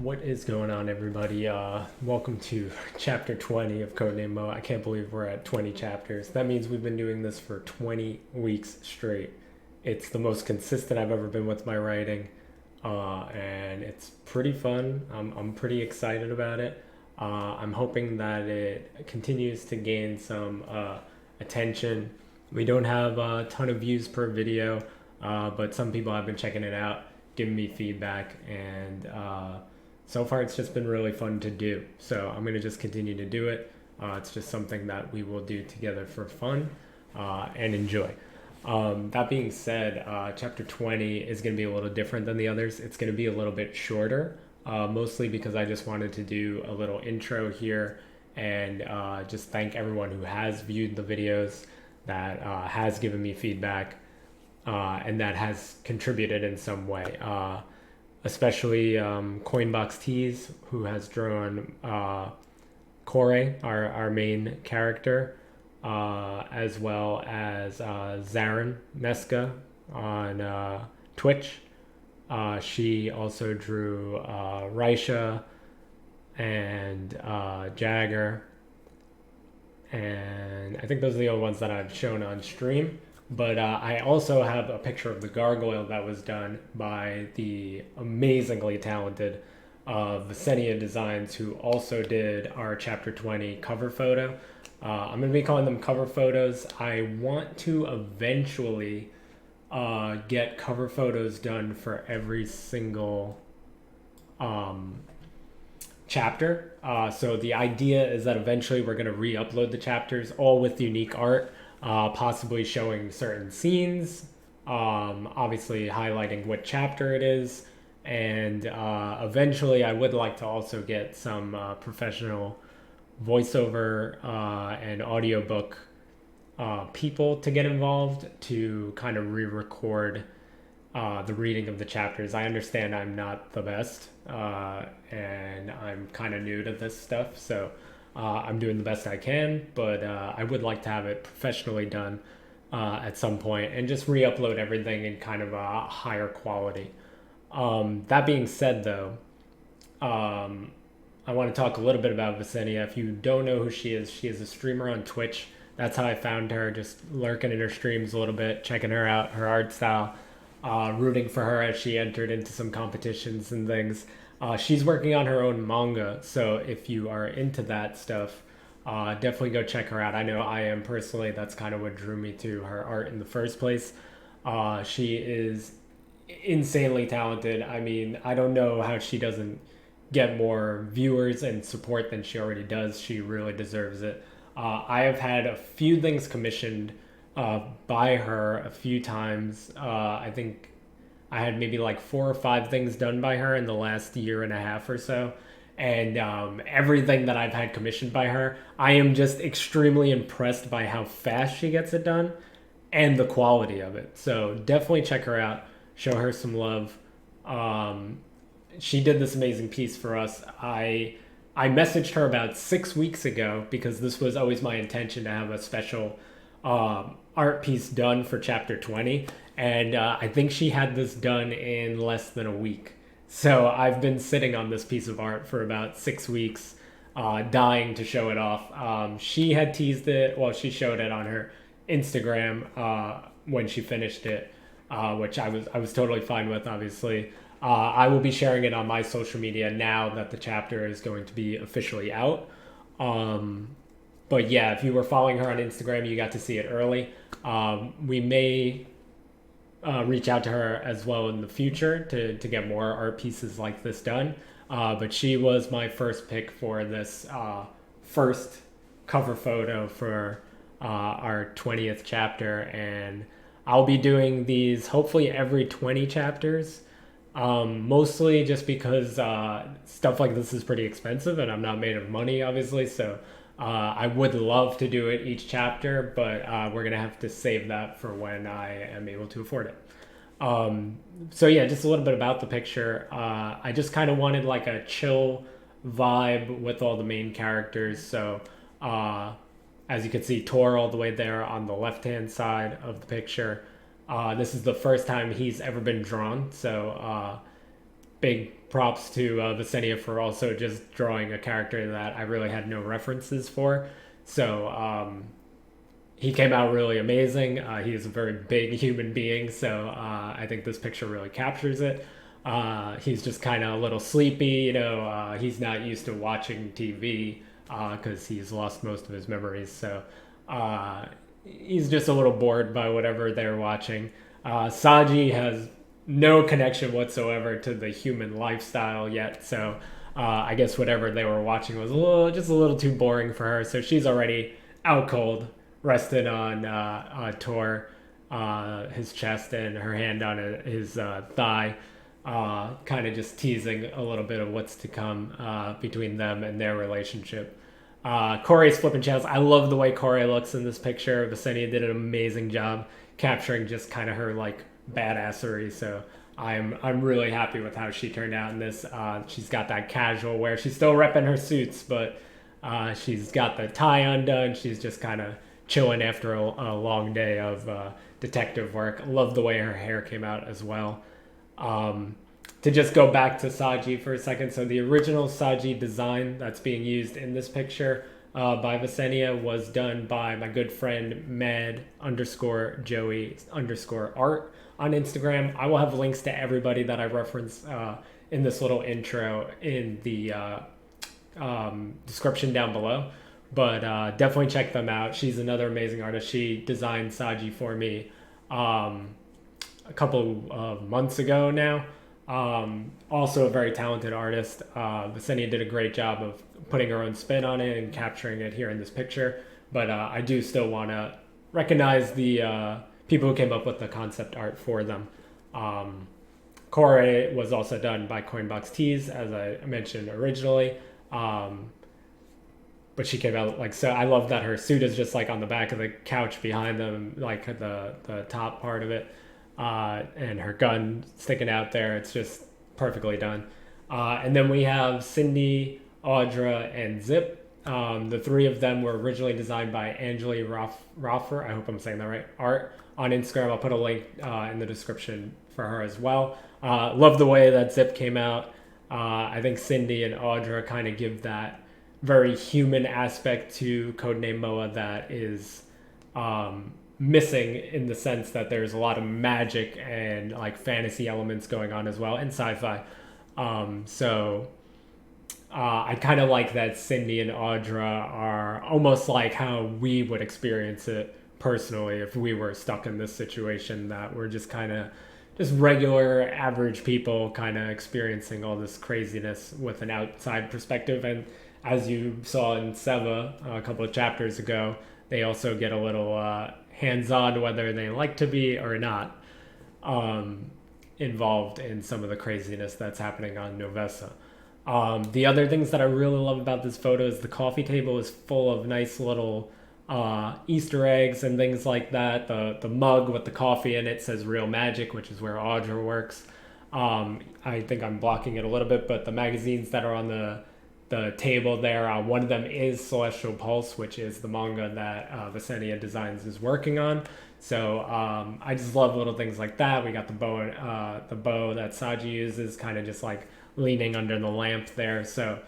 What is going on, everybody? Welcome to chapter 20 of Codename MoA. I can't believe we're at 20 chapters. That means we've been doing this for 20 weeks straight. It's the most consistent I've ever been with my writing, and it's pretty fun. I'm pretty excited about it. I'm hoping that it continues to gain some attention. We don't have a ton of views per video, but some people have been checking it out, giving me feedback, and so far it's just been really fun to do. So I'm going to just continue to do it. It's just something that we will do together for fun and enjoy. That being said, chapter 20 is going to be a little different than the others. It's going to be a little bit shorter, mostly because I just wanted to do a little intro here and just thank everyone who has viewed the videos, that has given me feedback, and that has contributed in some way. Especially Coinbox Tees, who has drawn Koré, our main character, as well as Zarin Meska on Twitch. She also drew Raisha and Jagger, and I think those are the only ones that I've shown on stream. But I also have a picture of the gargoyle that was done by the amazingly talented Vesenia Designs, who also did our chapter 20 cover photo. I'm going to be calling them cover photos. I want to eventually get cover photos done for every single chapter. So the idea is that eventually we're going to re-upload the chapters all with unique art. Possibly showing certain scenes, obviously highlighting what chapter it is, and eventually I would like to also get some professional voiceover and audiobook people to get involved to kind of re-record the reading of the chapters. I understand I'm not the best, and I'm kind of new to this stuff, so I'm doing the best I can, but I would like to have it professionally done at some point and just re-upload everything in kind of a higher quality. That being said, though, I want to talk a little bit about Vesenia. If you don't know who she is a streamer on Twitch. That's how I found her, just lurking in her streams a little bit, checking her out, her art style, rooting for her as she entered into some competitions and things. She's working on her own manga, so if you are into that stuff, definitely go check her out. I know I am personally. That's kind of what drew me to her art in the first place. She is insanely talented. I mean, I don't know how she doesn't get more viewers and support than she already does. She really deserves it. I have had a few things commissioned by her a few times. I think I had maybe like 4 or 5 things done by her in the last year and a half or so. And everything that I've had commissioned by her, I am just extremely impressed by how fast she gets it done and the quality of it. So definitely check her out. Show her some love. She did this amazing piece for us. I messaged her about 6 weeks ago because this was always my intention to have a special art piece done for chapter 20, and I think she had this done in less than a week. So I've been sitting on this piece of art for about 6 weeks, dying to show it off. She had teased it, well, she showed it on her Instagram when she finished it, which I was totally fine with, obviously. I will be sharing it on my social media now that the chapter is going to be officially out. But yeah, if you were following her on Instagram, you got to see it early. We may reach out to her as well in the future to get more art pieces like this done. But she was my first pick for this first cover photo for our 20th chapter. And I'll be doing these hopefully every 20 chapters. Mostly just because stuff like this is pretty expensive and I'm not made of money, obviously. So I would love to do it each chapter, but we're going to have to save that for when I am able to afford it. So yeah, just a little bit about the picture. I just kind of wanted like a chill vibe with all the main characters. So as you can see, Taur all the way there on the left-hand side of the picture. This is the first time he's ever been drawn, so big props to Vesenia for also just drawing a character that I really had no references for. So he came out really amazing. He is a very big human being, so I think this picture really captures it. He's just kind of a little sleepy, you know. He's not used to watching TV because he's lost most of his memories. So he's just a little bored by whatever they're watching. Sagi has no connection whatsoever to the human lifestyle yet. So I guess whatever they were watching was just a little too boring for her. So she's already out cold, rested on Taur, his chest, and her hand on his thigh. Kind of just teasing a little bit of what's to come between them and their relationship. Koré's flipping channels. I love the way Koré looks in this picture. Vesenia did an amazing job capturing just kind of her like badassery. So I'm really happy with how she turned out in this. She's got that casual wear. She's still repping her suits, but she's got the tie undone. She's just kind of chilling after a long day of detective work. I love the way her hair came out as well. To just go back to Sagi for a second, so the original Sagi design that's being used in this picture by Vesenia was done by my good friend Mad_Joey_art on Instagram. I will have links to everybody that I reference in this little intro in the description down below. But definitely check them out. She's another amazing artist. She designed Sagi for me a couple of months ago now. Also a very talented artist. Vesenia did a great job of putting her own spin on it and capturing it here in this picture. But I do still want to recognize the people who came up with the concept art for them. Koré was also done by Coinbox Tees, as I mentioned originally. But she came out like so. I love that her suit is just like on the back of the couch behind them, like the top part of it, and her gun sticking out there. It's just perfectly done. And then we have Cindy, Audra, and Zip. The three of them were originally designed by Angeli Roffer. I hope I'm saying that right. Art on Instagram. I'll put a link in the description for her as well. Love the way that Zip came out. I think Cindy and Audra kind of give that very human aspect to Codename MoA that is missing, in the sense that there's a lot of magic and like fantasy elements going on as well, and sci-fi. So I kind of like that Cindy and Audra are almost like how we would experience it personally if we were stuck in this situation, that we're just kind of just regular average people kind of experiencing all this craziness with an outside perspective. And as you saw in Seva a couple of chapters ago, they also get a little hands-on, whether they like to be or not, involved in some of the craziness that's happening on Novessa. The other things that I really love about this photo is the coffee table is full of nice little Easter eggs and things like that. The mug with the coffee in it says Real Magic, which is where Audra works. I think I'm blocking it a little bit, but the magazines that are on the table there, one of them is Celestial Pulse, which is the manga that Vesenia Designs is working on. So I just love little things like that. We got the bow that Sagi uses, kind of just like leaning under the lamp there. So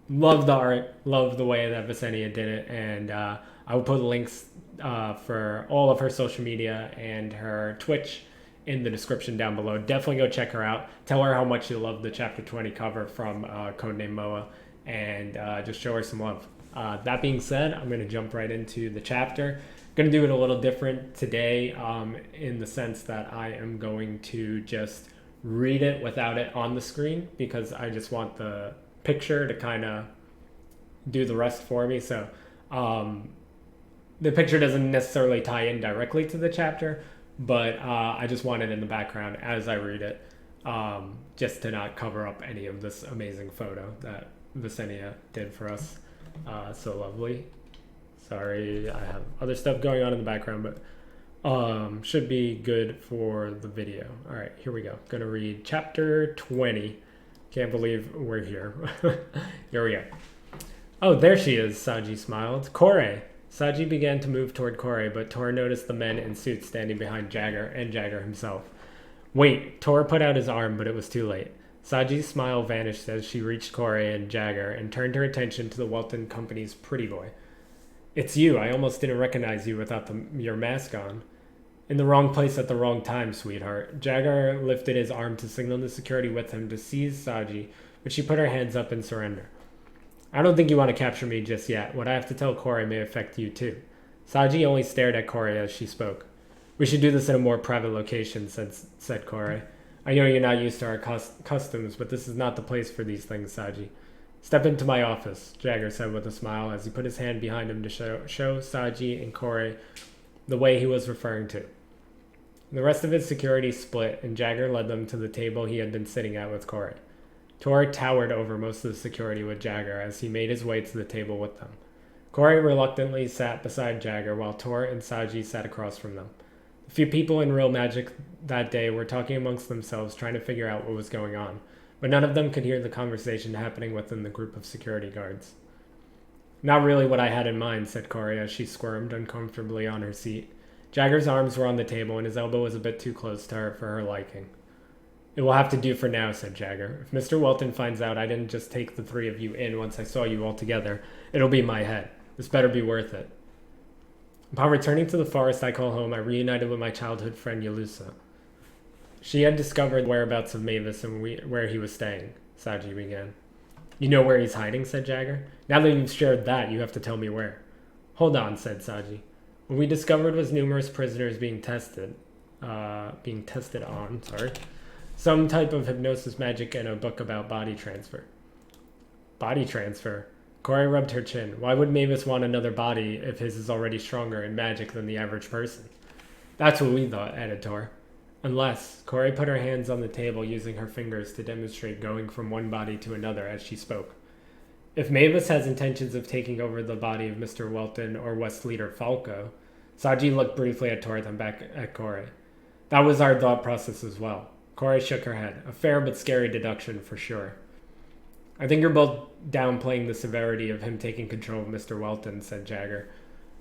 love the art, love the way that Vesenia did it, and I will put links for all of her social media and her Twitch in the description down below. Definitely go check her out. Tell her how much you love the chapter 20 cover from Codename MoA, and just show her some love. That being said, I'm going to jump right into the chapter. Going to do it a little different today, in the sense that I am going to just read it without it on the screen, because I just want the picture to kind of do the rest for me. So the picture doesn't necessarily tie in directly to the chapter, but I just want it in the background as I read it, just to not cover up any of this amazing photo that Vesenia did for us. So lovely. Sorry, I have other stuff going on in the background, but should be good for the video. All right, here we go. Gonna read chapter 20. Can't believe we're here. Here we go. Oh, there she is, Sagi smiled. Koré. Sagi began to move toward Koré, but Taur noticed the men in suits standing behind Jagger and Jagger himself. Wait, Taur put out his arm, but it was too late. Saji's smile vanished as she reached Koré and Jagger and turned her attention to the Welton Company's pretty boy. It's you. I almost didn't recognize you without your mask on. In the wrong place at the wrong time, sweetheart. Jagger lifted his arm to signal the security with him to seize Sagi, but she put her hands up in surrender. I don't think you want to capture me just yet. What I have to tell Koré may affect you too. Sagi only stared at Koré as she spoke. We should do this in a more private location, said Koré. I know you're not used to our customs, but this is not the place for these things, Sagi. Step into my office, Jagger said with a smile as he put his hand behind him to show Sagi and Koré the way he was referring to. The rest of his security split, and Jagger led them to the table he had been sitting at with Koré. Taur towered over most of the security with Jagger as he made his way to the table with them. Koré reluctantly sat beside Jagger while Taur and Sagi sat across from them. A few people in Real Magic that day were talking amongst themselves, trying to figure out what was going on, but none of them could hear the conversation happening within the group of security guards. Not really what I had in mind, said Koré as she squirmed uncomfortably on her seat. Jagger's arms were on the table and his elbow was a bit too close to her for her liking. It will have to do for now, said Jagger. If Mr. Welton finds out I didn't just take the three of you in once I saw you all together, it'll be my head. This better be worth it. Upon returning to the forest I call home, I reunited with my childhood friend Yalusa. She had discovered the whereabouts of Mavis and where he was staying, Sagi began. You know where he's hiding, said Jagger. Now that you've shared that, you have to tell me where. Hold on, said Sagi. What we discovered was numerous prisoners being tested on, some type of hypnosis magic and a book about body transfer. Body transfer? Koré rubbed her chin. Why would Mavis want another body if his is already stronger in magic than the average person? That's what we thought, added Taur. Unless, Koré put her hands on the table using her fingers to demonstrate going from one body to another as she spoke. If Mavis has intentions of taking over the body of Mr. Welton or West Leader Falco, Sagi looked briefly at Taur, then back at Koré. That was our thought process as well. Koré shook her head. A fair but scary deduction for sure. I think you're both downplaying the severity of him taking control of Mr. Welton, said Jagger.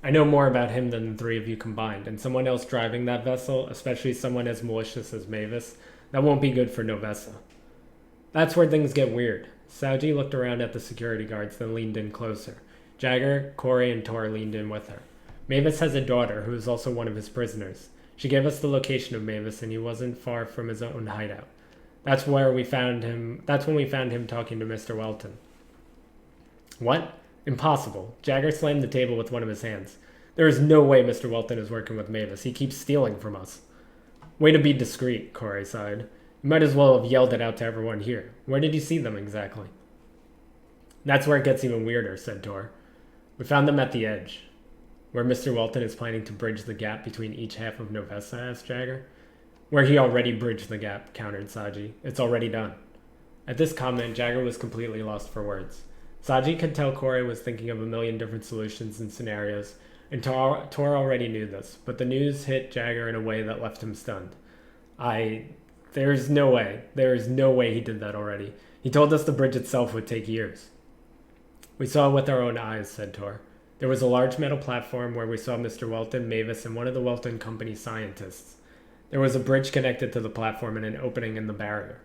I know more about him than the three of you combined, and someone else driving that vessel, especially someone as malicious as Mavis, that won't be good for Novessa. That's where things get weird. Sagi looked around at the security guards, then leaned in closer. Jagger, Koré, and Taur leaned in with her. Mavis has a daughter who is also one of his prisoners. She gave us the location of Mavis, and he wasn't far from his own hideout. That's when we found him talking to Mr. Welton. What? Impossible. Jagger slammed the table with one of his hands. There is no way Mr. Welton is working with Mavis. He keeps stealing from us. Way to be discreet, Koré sighed. You might as well have yelled it out to everyone here. Where did you see them exactly? That's where it gets even weirder, said Taur. We found them at the edge. Where Mr. Welton is planning to bridge the gap between each half of Novessa, asked Jagger. Where he already bridged the gap, countered Sagi. It's already done. At this comment, Jagger was completely lost for words. Sagi could tell Koré was thinking of a million different solutions and scenarios, and Taur already knew this, but the news hit Jagger in a way that left him stunned. There is no way he did that already. He told us the bridge itself would take years. We saw it with our own eyes, said Taur. There was a large metal platform where we saw Mr. Welton, Mavis, and one of the Welton Company scientists. There was a bridge connected to the platform and an opening in the barrier.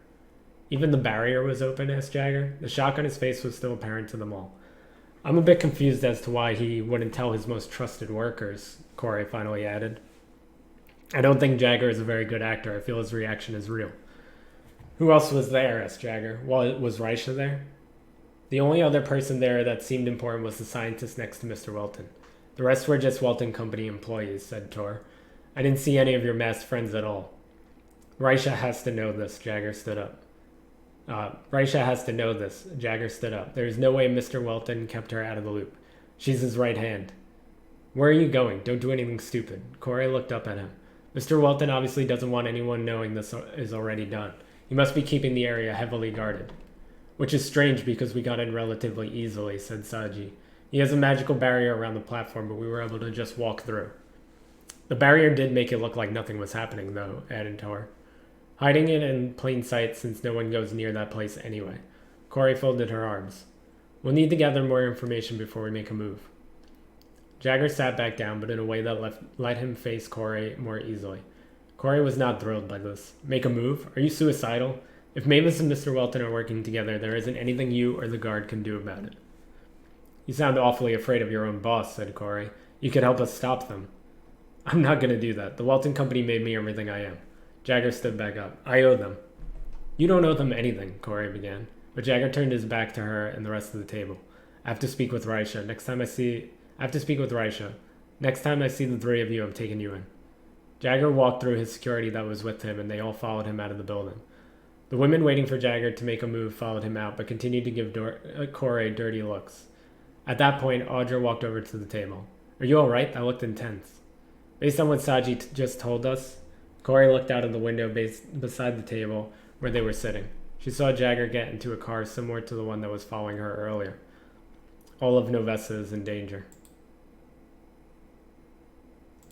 Even the barrier was open, asked Jagger. The shock on his face was still apparent to them all. I'm a bit confused as to why he wouldn't tell his most trusted workers, Koré finally added. I don't think Jagger is a very good actor. I feel his reaction is real. Who else was there, asked Jagger. Was Raisha there? The only other person there that seemed important was the scientist next to Mr. Welton. The rest were just Welton Company employees, said Taur. I didn't see any of your masked friends at all. Raisha has to know this, Jagger stood up. Raisha has to know this, Jagger stood up. There is no way Mr. Welton kept her out of the loop. She's his right hand. Where are you going? Don't do anything stupid. Koré looked up at him. Mr. Welton obviously doesn't want anyone knowing this is already done. He must be keeping the area heavily guarded. Which is strange because we got in relatively easily, said Sagi. He has a magical barrier around the platform, but we were able to just walk through. The barrier did make it look like nothing was happening, though, added Taur. Hiding it in plain sight since no one goes near that place anyway. Koré folded her arms. We'll need to gather more information before we make a move. Jagger sat back down, but in a way that let him face Koré more easily. Koré was not thrilled by this. Make a move? Are you suicidal? If Mavis and Mr. Welton are working together, there isn't anything you or the guard can do about it. You sound awfully afraid of your own boss, said Koré. You could help us stop them. I'm not going to do that. The Welton Company made me everything I am. Jagger stood back up. I owe them. You don't owe them anything, Koré began. But Jagger turned his back to her and the rest of the table. I have to speak with Raisha. Next time I see the three of you, I'm taking you in. Jagger walked through his security that was with him, and they all followed him out of the building. The women waiting for Jagger to make a move followed him out, but continued to give Koré dirty looks. At that point, Audra walked over to the table. Are you all right? That looked intense. Based on what Sagi just told us, Koré looked out of the window beside the table where they were sitting. She saw Jagger get into a car similar to the one that was following her earlier. All of Novessa is in danger.